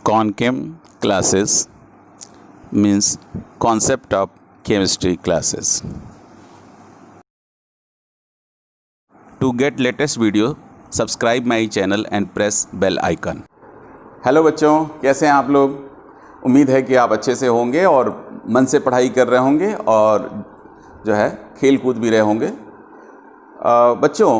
Conchem classes means concept of chemistry classes. To get latest video, subscribe my channel and press bell icon. Hello बच्चों, कैसे हैं आप लोग? उम्मीद है कि आप अच्छे से होंगे और मन से पढ़ाई कर रहे होंगे और जो है खेल कूद भी रहे होंगे। बच्चों,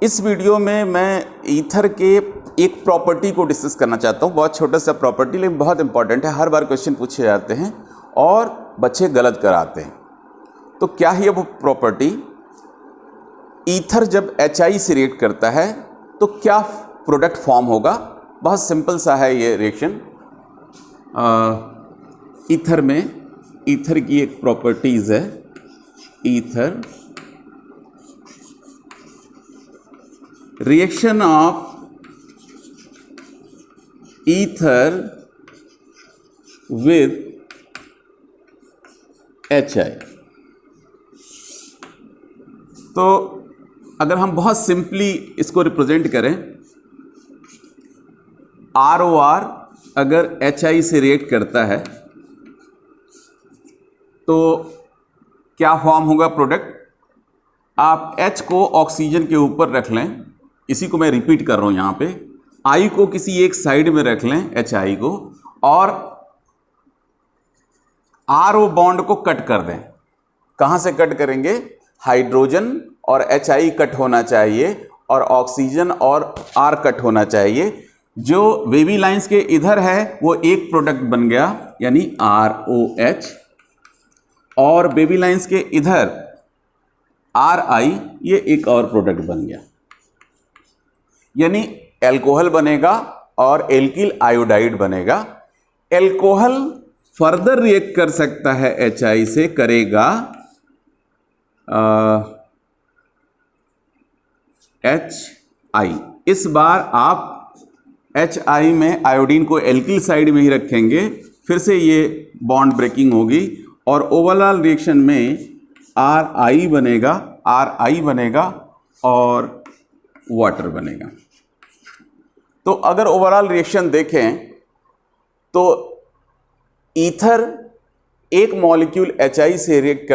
इस वीडियो में मैं ईथर के एक प्रॉपर्टी को डिस्कस करना चाहता हूँ। बहुत छोटा सा प्रॉपर्टी लेकिन बहुत इंपॉर्टेंट है। हर बार क्वेश्चन पूछे जाते हैं और बच्चे गलत कराते हैं। तो क्या है वो प्रॉपर्टी? ईथर जब HI से रिएक्ट करता है तो क्या प्रोडक्ट फॉर्म होगा? बहुत सिंपल सा है ये रिएक्शन। ईथर में ईथर की एक प्रॉपर्टीज़ है, ether reaction of ether with HI। तो अगर हम बहुत सिंपली इसको रिप्रेजेंट करें, ROR अगर HI से रिएक्ट करता है तो क्या फॉर्म होगा प्रोडक्ट? आप H को ऑक्सीजन के ऊपर रख लें, इसी को मैं रिपीट कर रहा हूं यहां पे। I को किसी एक साइड में रख लें, HI को, और RO बॉन्ड को कट कर दें। कहां से कट करेंगे? हाइड्रोजन और HI कट होना चाहिए और ऑक्सीजन और R कट होना चाहिए। जो वेवी लाइंस के इधर है वो एक प्रोडक्ट बन गया, यानी ROH, और बेबी लाइंस के इधर RI, ये एक और प्रोडक्ट बन गया, यानी एल्कोहल बनेगा और एल्किल आयोडाइड बनेगा। एल्कोहल फर्दर रिएक्ट कर सकता है HI से, करेगा HI। इस बार आप HI में आयोडीन को एल्किल साइड में ही रखेंगे, फिर से ये बॉन्ड ब्रेकिंग होगी और ओवरऑल रिएक्शन में RI बनेगा और वाटर बनेगा। तो अगर ओवरऑल रिएक्शन देखें तो ईथर एक मॉलिक्यूल HI से रिएक्ट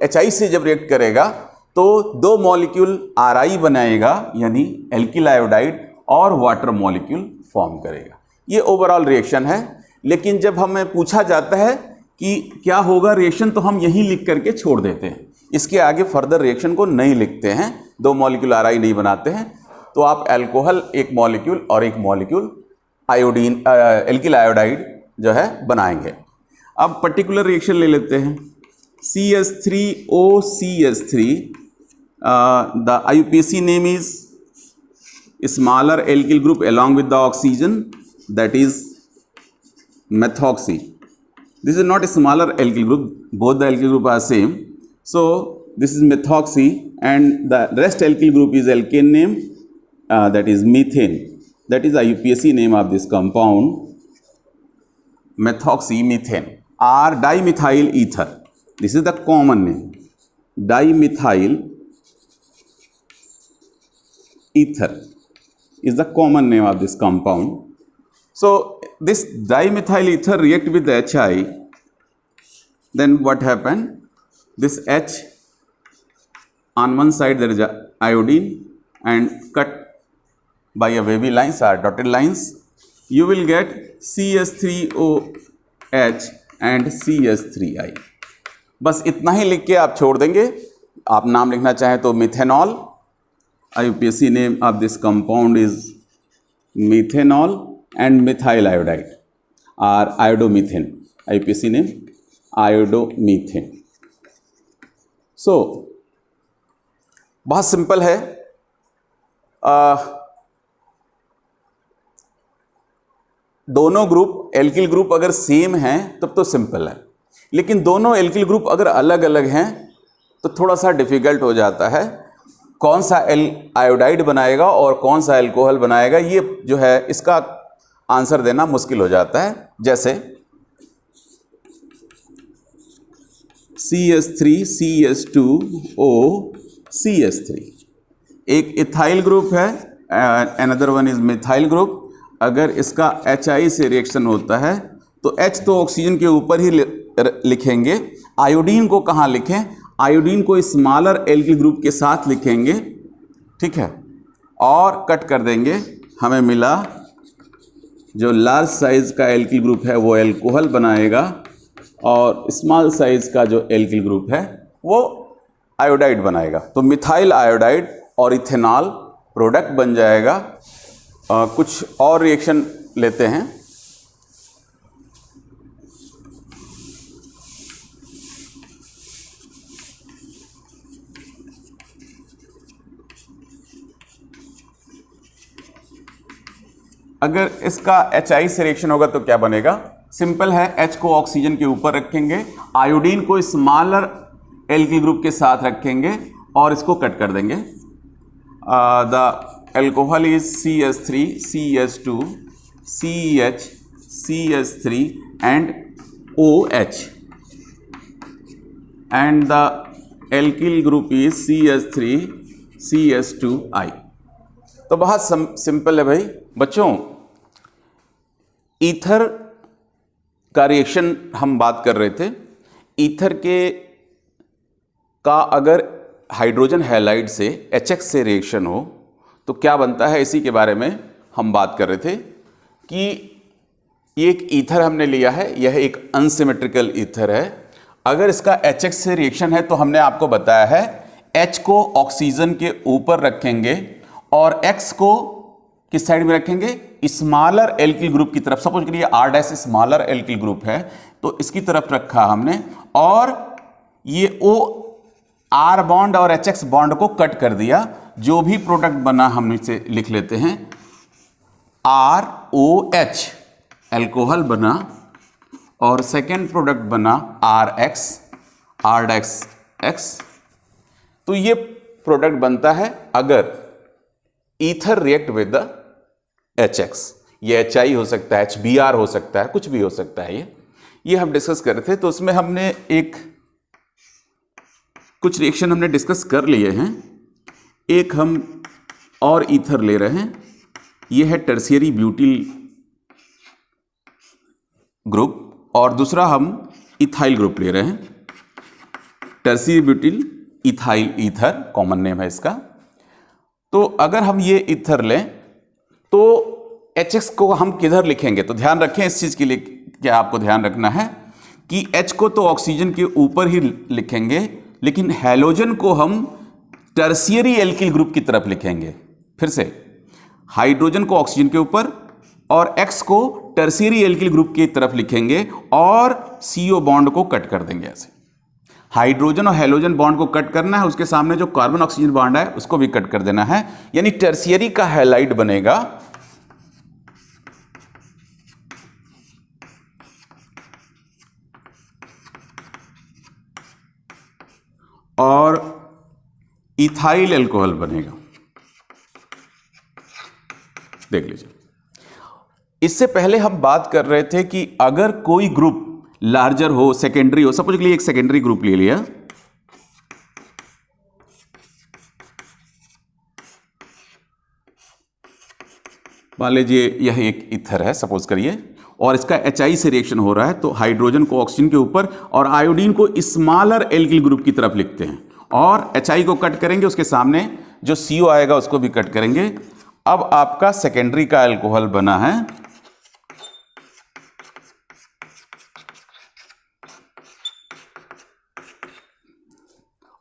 HI से जब रिएक्ट करेगा तो दो मॉलिक्यूल RI बनाएगा, यानी एल्किल आयोडाइड, और वाटर मॉलिक्यूल फॉर्म करेगा। ये ओवरऑल रिएक्शन है। लेकिन जब हमें पूछा जाता है कि क्या होगा रिएक्शन, तो हम यही लिख करके छोड़ देते हैं, इसके आगे फर्दर रिएक्शन को नहीं लिखते हैं, दो मॉलिक्यूल RI नहीं बनाते हैं। तो आप एल्कोहल एक मॉलिक्यूल और एक मॉलिक्यूल आयोडीन एल्किल आयोडाइड जो है बनाएंगे। अब पर्टिकुलर रिएक्शन ले लेते हैं। CH3OCH3, the IUPAC name is smaller alkyl group along with the oxygen, that is methoxy. This is not a smaller alkyl group, both the alkyl group are same. So this is methoxy and the rest alkyl group is alkane name, that is methane. That is the IUPAC name of this compound, methoxy methane, or dimethyl ether. This is the common name, dimethyl ether is the common name of this compound. So this dimethyl ether react with HI, then what happened? This H, on one side there is a iodine and cut by a wavy lines or dotted lines, you will get CH3OH and CH3I। बस इतना ही लिख के आप छोड़ देंगे। आप नाम लिखना चाहें तो methanol, IUPAC name of this compound is methanol and methyl iodide or iodomethane, IUPAC name iodomethane। So बहुत सिंपल है। दोनों ग्रुप एल्किल ग्रुप अगर सेम हैं तब तो सिंपल है, लेकिन दोनों एल्किल ग्रुप अगर अलग अलग हैं तो थोड़ा सा डिफिकल्ट हो जाता है। कौन सा आयोडाइड बनाएगा और कौन सा एल्कोहल बनाएगा, ये जो है इसका आंसर देना मुश्किल हो जाता है। जैसे CH3 CH2O CH3 एक इथाइल ग्रुप है another one is methyl group. अगर इसका HI से रिएक्शन होता है तो H तो ऑक्सीजन के ऊपर ही लिखेंगे, आयोडीन को कहाँ लिखें? आयोडीन को स्मॉलर एल्किल ग्रुप के साथ लिखेंगे, ठीक है, और कट कर देंगे। हमें मिला जो लार्ज साइज का एल्किल ग्रुप है वो एल्कोहल बनाएगा और स्मॉल साइज का जो एल्किल ग्रुप है वो आयोडाइड बनाएगा। तो मिथाइल आयोडाइड और इथेनॉल प्रोडक्ट बन जाएगा। कुछ और रिएक्शन लेते हैं। अगर इसका HI से रिएक्शन होगा तो क्या बनेगा? सिंपल है, H को ऑक्सीजन के ऊपर रखेंगे, आयोडीन को स्मॉलर एल्किल ग्रुप के साथ रखेंगे और इसको कट कर देंगे। The alcohol is CH3, CH2, CH, CH3 and OH, and the alkyl group is CH3, CH2I। तो बहुत सिंपल है भाई बच्चों। ईथर का रिएक्शन हम बात कर रहे थे। ईथर का अगर हाइड्रोजन हैलाइड से HX से रिएक्शन हो तो क्या बनता है, इसी के बारे में हम बात कर रहे थे कि एक ईथर हमने लिया है, यह एक अनसिमेट्रिकल ईथर है। अगर इसका HX से रिएक्शन है तो हमने आपको बताया है H को ऑक्सीजन के ऊपर रखेंगे और X को किस साइड में रखेंगे? स्मॉलर एल्किल ग्रुप की तरफ। सपोज करिए R' स्मॉलर एल्किल ग्रुप है तो इसकी तरफ रखा हमने, और ये O R बॉन्ड और HX बॉन्ड को कट कर दिया। जो भी प्रोडक्ट बना हम इसे लिख लेते हैं ROH, एल्कोहल बना, और सेकेंड प्रोडक्ट बना RX। तो ये प्रोडक्ट बनता है अगर ether react with the HX। ये HI हो सकता है, HBr हो सकता है, कुछ भी हो सकता है। ये हम डिस्कस कर रहे थे। तो उसमें हमने कुछ रिएक्शन हमने डिस्कस कर लिए हैं। एक हम और ईथर ले रहे हैं, ये है टर्शियरी ब्यूटिल ग्रुप, और दूसरा हम इथाइल ग्रुप ले रहे हैं। Tertiary butyl ethyl ether common name है इसका। तो अगर हम ये ईथर लें तो HX को हम किधर लिखेंगे? तो ध्यान रखें इस चीज के लिए, क्या आपको ध्यान रखना है कि H को तो ऑक्सीजन के ऊपर ही लिखेंगे, लेकिन हैलोजन को हम टर्शियरी एल्किल ग्रुप की तरफ लिखेंगे। फिर से, हाइड्रोजन को ऑक्सीजन के ऊपर और X को टर्शियरी एल्किल ग्रुप की तरफ लिखेंगे और CO बॉन्ड को कट कर देंगे। ऐसे हाइड्रोजन और हैलोजन बॉन्ड को कट करना है, उसके सामने जो कार्बन ऑक्सीजन बॉन्ड है उसको भी कट कर देना है, यानी टर्शियरी का हैलाइड बनेगा। और इथाइल एल्कोहल बनेगा। देख लीजिए, इससे पहले हम बात कर रहे थे कि अगर कोई ग्रुप लार्जर हो, सेकेंडरी हो, सपोज के लिए एक सेकेंडरी ग्रुप ले लिया, मान लीजिए यह एक ईथर है सपोज करिए, और इसका HI से रिएक्शन हो रहा है, तो हाइड्रोजन को ऑक्सीजन के ऊपर और आयोडीन को स्मॉलर एल्किल ग्रुप की तरफ लिखते हैं और HI को कट करेंगे, उसके सामने जो CO आएगा उसको भी कट करेंगे। अब आपका सेकेंडरी का अल्कोहल बना है,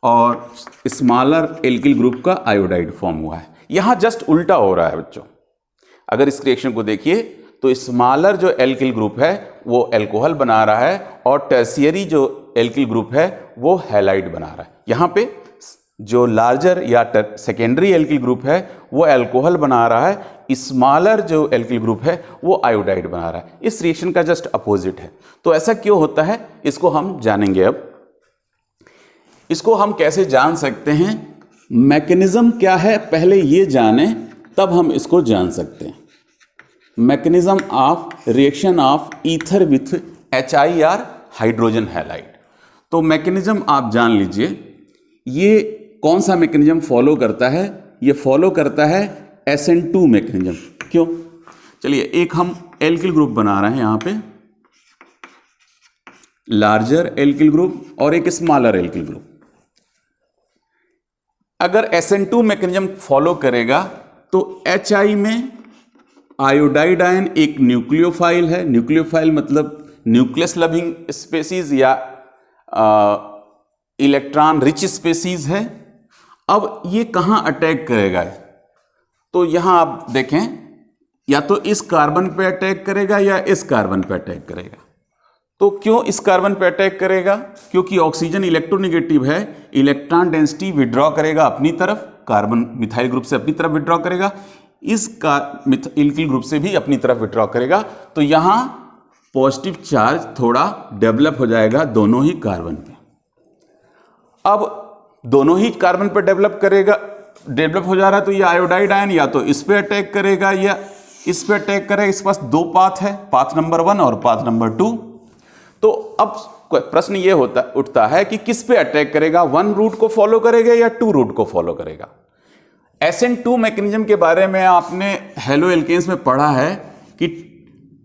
और स्मॉलर एल्किल ग्रुप का आयोडाइड फॉर्म हुआ है। यहां जस्ट उल्टा हो रहा है बच्चों। अगर इस रिएक्शन को देखिए तो स्मॉलर जो एल्किल ग्रुप है वो अल्कोहल बना रहा है और टर्शियरी जो एल्किल ग्रुप है वो हैलाइड बना रहा है। यहां पे जो लार्जर या सेकेंडरी एल्किल ग्रुप है वो अल्कोहल बना रहा है, स्मॉलर जो एल्किल ग्रुप है वो आयोडाइड बना रहा है। इस रिएक्शन का जस्ट अपोजिट है। तो ऐसा क्यों होता है इसको हम जानेंगे। अब इसको हम कैसे जान सकते हैं, मैकेनिज्म क्या है पहले ये जाने तब हम इसको जान सकते हैं। Mechanism of reaction of ether with HIR hydrogen halide. तो मैकेनिज्म आप जान लीजिए, ये कौन सा मैकेनिज्म फॉलो करता है। ये फॉलो करता है SN2 मैकेनिज्म। क्यों? चलिए एक हम एल्किल ग्रुप बना रहे हैं यहां पे, लार्जर एल्किल ग्रुप और एक स्मॉलर एल्किल ग्रुप। अगर SN2 मैकेनिज्म फॉलो करेगा तो HI में आयोडाइड आयन एक न्यूक्लियोफाइल है। न्यूक्लियोफाइल मतलब न्यूक्लियस लविंग स्पेसीज या इलेक्ट्रॉन रिच स्पेसीज है। अब ये कहां अटैक करेगा? तो यहां आप देखें, या तो इस कार्बन पे अटैक करेगा या इस कार्बन पे अटैक करेगा। तो क्यों इस कार्बन पे अटैक करेगा? क्योंकि ऑक्सीजन इलेक्ट्रोनेगेटिव है, इलेक्ट्रॉन डेंसिटी विड्रॉ करेगा अपनी तरफ, कार्बन मिथाइल ग्रुप से अपनी तरफ विड्रॉ करेगा, इस एल्किल ग्रुप से भी अपनी तरफ विड्रॉ करेगा। तो यहां पॉजिटिव चार्ज थोड़ा डेवलप हो जाएगा दोनों ही कार्बन पे। अब दोनों ही कार्बन पे डेवलप हो जा रहा है, तो ये आयोडाइड आयन या तो इस पे अटैक करेगा या इस पे अटैक करेगा। इस पास दो पाथ है, पाथ नंबर 1 और पाथ नंबर 2। तो अब प्रश्न ये उठता है कि किस पे अटैक करेगा, 1 रूट को फॉलो करेगा या 2 रूट को फॉलो करेगा। SN2 मैकेनिज्म के बारे में आपने हेलो एल्केन्स में पढ़ा है कि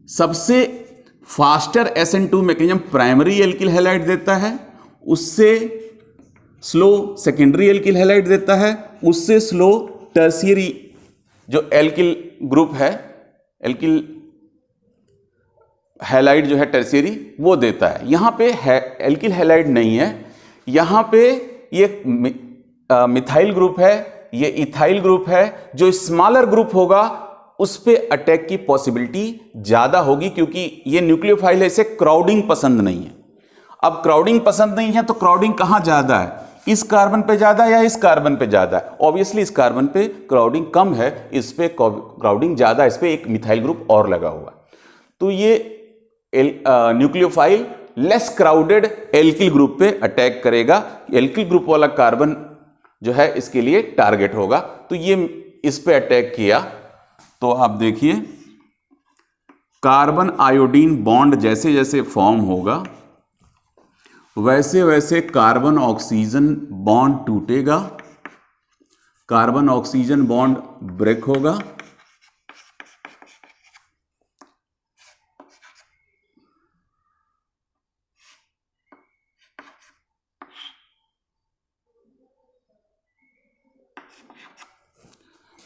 सबसे faster SN2 mechanism primary alkyl halide देता है, उससे स्लो सेकेंडरी एल्किल हैलाइड देता है, उससे स्लो टर्शियरी जो एल्किल ग्रुप है, एल्किल हैलाइड जो है टर्शियरी, वो देता है। यहां पे एल्किल हैलाइड नहीं है, यहां पे ये मिथाइल ग्रुप है, ये इथाइल ग्रुप है। जो स्मॉलर ग्रुप होगा उस पे अटैक की पॉसिबिलिटी ज्यादा होगी, क्योंकि ये न्यूक्लियोफाइल है, इसे क्राउडिंग पसंद नहीं है। अब क्राउडिंग पसंद नहीं है तो क्राउडिंग कहां ज्यादा है, इस कार्बन पे ज्यादा या इस कार्बन पे ज्यादा है? ऑब्वियसली इस कार्बन पे क्राउडिंग कम है, इस पे क्राउडिंग ज्यादा, इस पे एक मिथाइल ग्रुप और लगा हुआ। तो ये nucleophile less crowded alkyl group पे अटैक करेगा। एल्किल ग्रुप वाला कार्बन जो है इसके लिए टारगेट होगा। तो ये इस पे अटैक किया, तो आप देखिए कार्बन आयोडीन बॉन्ड जैसे जैसे फॉर्म होगा वैसे वैसे कार्बन ऑक्सीजन बॉन्ड टूटेगा, कार्बन ऑक्सीजन बॉन्ड ब्रेक होगा।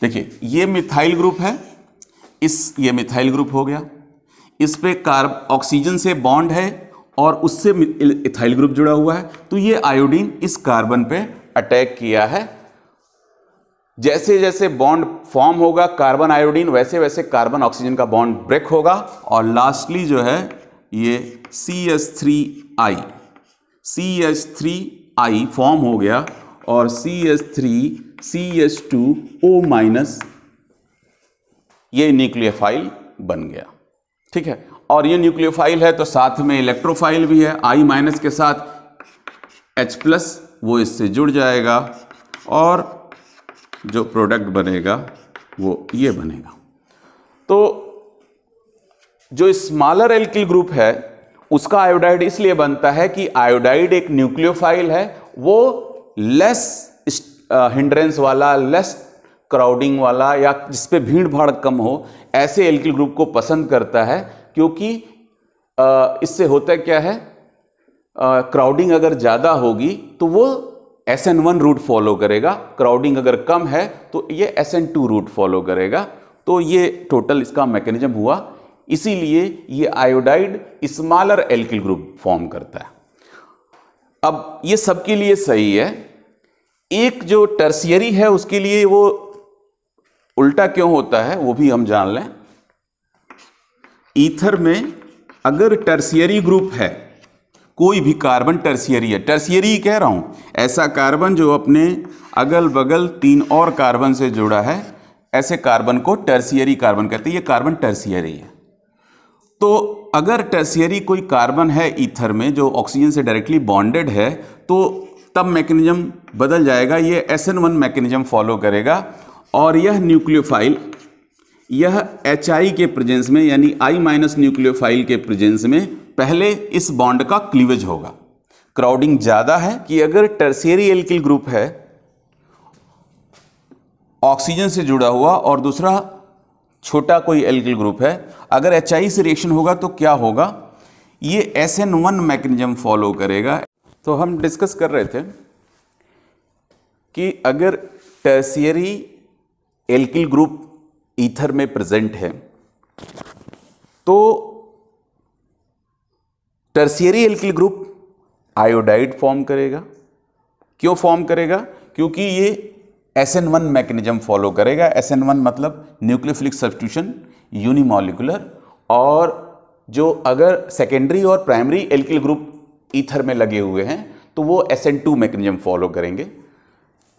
देखिए ये मिथाइल ग्रुप है, ये मिथाइल ग्रुप हो गया, इस पे ऑक्सीजन से बॉन्ड है और उससे इथाइल ग्रुप जुड़ा हुआ है। तो ये आयोडीन इस कार्बन पे अटैक किया है। जैसे जैसे बॉन्ड फॉर्म होगा कार्बन आयोडीन, वैसे वैसे कार्बन ऑक्सीजन का बॉन्ड ब्रेक होगा। और लास्टली जो है ये CH3I फॉर्म हो गया और CH3CH2O- ये न्यूक्लियोफाइल बन गया। ठीक है, और ये न्यूक्लियोफाइल है तो साथ में इलेक्ट्रोफाइल भी है, I- के साथ H+ वो इससे जुड़ जाएगा और जो प्रोडक्ट बनेगा वो ये बनेगा। तो जो स्मॉलर एल्किल ग्रुप है उसका आयोडाइड इसलिए बनता है कि आयोडाइड एक न्यूक्लियोफाइल है, वो लेस हिंड्रेंस वाला, लेस क्राउडिंग वाला, या जिस पे भीड़ भाड़ कम हो, ऐसे एल्किल ग्रुप को पसंद करता है। क्योंकि इससे होता क्या है, क्राउडिंग अगर ज्यादा होगी तो वो SN1 रूट फॉलो करेगा, क्राउडिंग अगर कम है तो ये SN2 रूट फॉलो करेगा। तो ये टोटल इसका मैकेनिज्म हुआ, इसीलिए ये iodide smaller alkyl group form करता है। अब ये सबके लिए सही है, एक जो टर्शियरी है उसके लिए वो उल्टा क्यों होता है वो भी हम जान लें। ईथर में अगर टर्शियरी ग्रुप है, कोई भी कार्बन टर्शियरी है, टर्शियरी कह रहा हूं ऐसा कार्बन जो अपने अगल बगल 3 और कार्बन से जुड़ा है, ऐसे कार्बन को टर्शियरी कार्बन कहते हैं। ये कार्बन टर्शियरी है। तो अगर टर्शियरी कोई कार्बन है ईथर में जो ऑक्सीजन से डायरेक्टली बॉन्डेड है, तो तब मैकेनिज्म बदल जाएगा, ये SN1 मैकेनिज्म फॉलो करेगा और यह न्यूक्लियोफाइल, यह HI के प्रेजेंस में यानी I- न्यूक्लियोफाइल के प्रेजेंस में पहले इस बॉन्ड का क्लीवेज होगा। क्राउडिंग ज्यादा है कि अगर टर्शियरी एल्किल ग्रुप है ऑक्सीजन से जुड़ा हुआ और दूसरा छोटा कोई एल्किल ग्रुप है, अगर HI से रिएक्शन होगा तो क्या होगा, ये SN1 मैकेनिज्म फॉलो करेगा। तो हम डिस्कस कर रहे थे कि अगर टर्शियरी एल्किल ग्रुप ईथर में प्रेजेंट है तो tertiary alkyl group iodide form करेगा। क्यों फॉर्म करेगा? क्योंकि ये SN1 मैकेनिज्म फॉलो करेगा। SN1 मतलब न्यूक्लियोफिलिक सब्स्टिट्यूशन यूनिमॉलिकुलर, और जो अगर सेकेंडरी और प्राइमरी एल्किल ग्रुप ईथर में लगे हुए हैं तो वो SN2 मैकेनिज्म फॉलो करेंगे।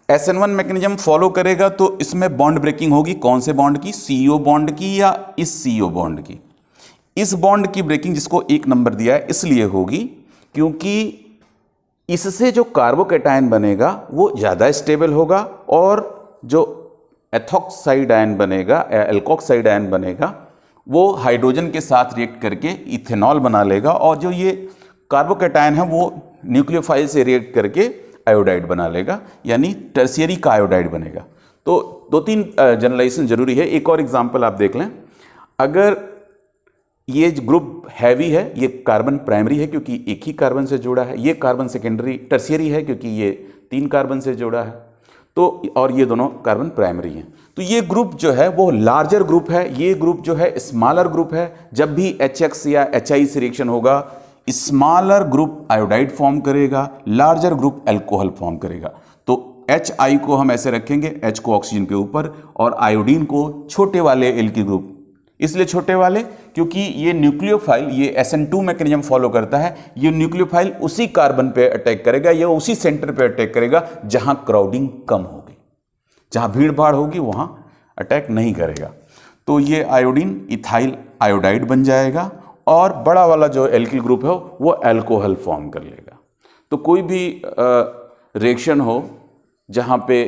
SN1 मैकेनिज्म फॉलो करेगा तो इसमें बॉन्ड ब्रेकिंग होगी। कौन से बॉन्ड की? CO बॉन्ड की या इस CO बॉन्ड की? इस बॉन्ड की ब्रेकिंग, जिसको 1 नंबर दिया है, इसलिए होगी क्योंकि इससे जो कार्बोकैटायन बनेगा वो ज़्यादा स्टेबल होगा, और जो एथॉक्साइड आयन बनेगा या एल्कोक्साइड आयन बनेगा वो हाइड्रोजन के साथ रिएक्ट करके इथेनॉल बना लेगा, और जो ये कार्बोकैटायन है वो न्यूक्लियोफाइल से रिएक्ट करके आयोडाइड बना लेगा, यानी टर्शियरी का आयोडाइड बनेगा। तो 2-3 जनरलाइजेशन जरूरी है। एक और एग्जांपल आप देख लें। अगर ये ग्रुप हैवी है, ये कार्बन प्राइमरी है क्योंकि एक ही कार्बन से जुड़ा है, ये कार्बन सेकेंडरी टर्शियरी है क्योंकि ये 3 कार्बन से जुड़ा है, तो और ये दोनों कार्बन प्राइमरी हैं। तो ये ग्रुप जो है वो लार्जर ग्रुप है, ये ग्रुप जो है स्मॉलर ग्रुप है। जब भी HX या HI से रिएक्शन होगा, स्मॉलर ग्रुप आयोडाइड फॉर्म करेगा, लार्जर ग्रुप अल्कोहल फॉर्म करेगा। तो HI को हम ऐसे रखेंगे, H को ऑक्सीजन के ऊपर और आयोडीन को छोटे वाले एल्किल ग्रुप। इसलिए छोटे वाले क्योंकि ये न्यूक्लियोफाइल, ये SN2 मैकेनिज्म फॉलो करता है। ये न्यूक्लियोफाइल उसी कार्बन पे अटैक करेगा, या उसी सेंटर पे अटैक करेगा जहां क्राउडिंग कम होगी, जहां भीड़ भाड़ होगी वहां अटैक नहीं करेगा। तो ये आयोडीन इथाइल आयोडाइड बन जाएगा, और बड़ा वाला जो एल्किल ग्रुप है वो अल्कोहल फॉर्म कर लेगा। तो कोई भी रिएक्शन हो जहां पे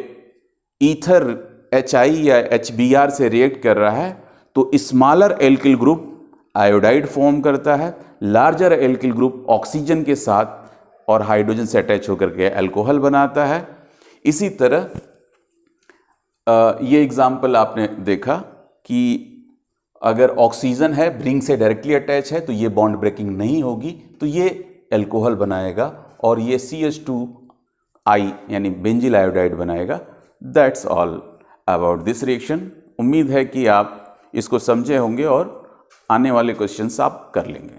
ईथर HI या HBr से रिएक्ट कर रहा है तो smaller alkyl group iodide form करता है, लार्जर एल्किल ग्रुप ऑक्सीजन के साथ और हाइड्रोजन से अटैच होकर के अल्कोहल बनाता है। इसी तरह ये एग्जाम्पल आपने देखा कि अगर ऑक्सीजन है, रिंग से डायरेक्टली अटैच है, तो ये बॉन्ड ब्रेकिंग नहीं होगी, तो ये अल्कोहल बनाएगा, और ये CH2I यानी बेंजिल आयोडाइड बनाएगा। That's all about this reaction. उम्मीद है कि आप इसको समझे होंगे और आने वाले क्वेश्चंस आप कर लेंगे।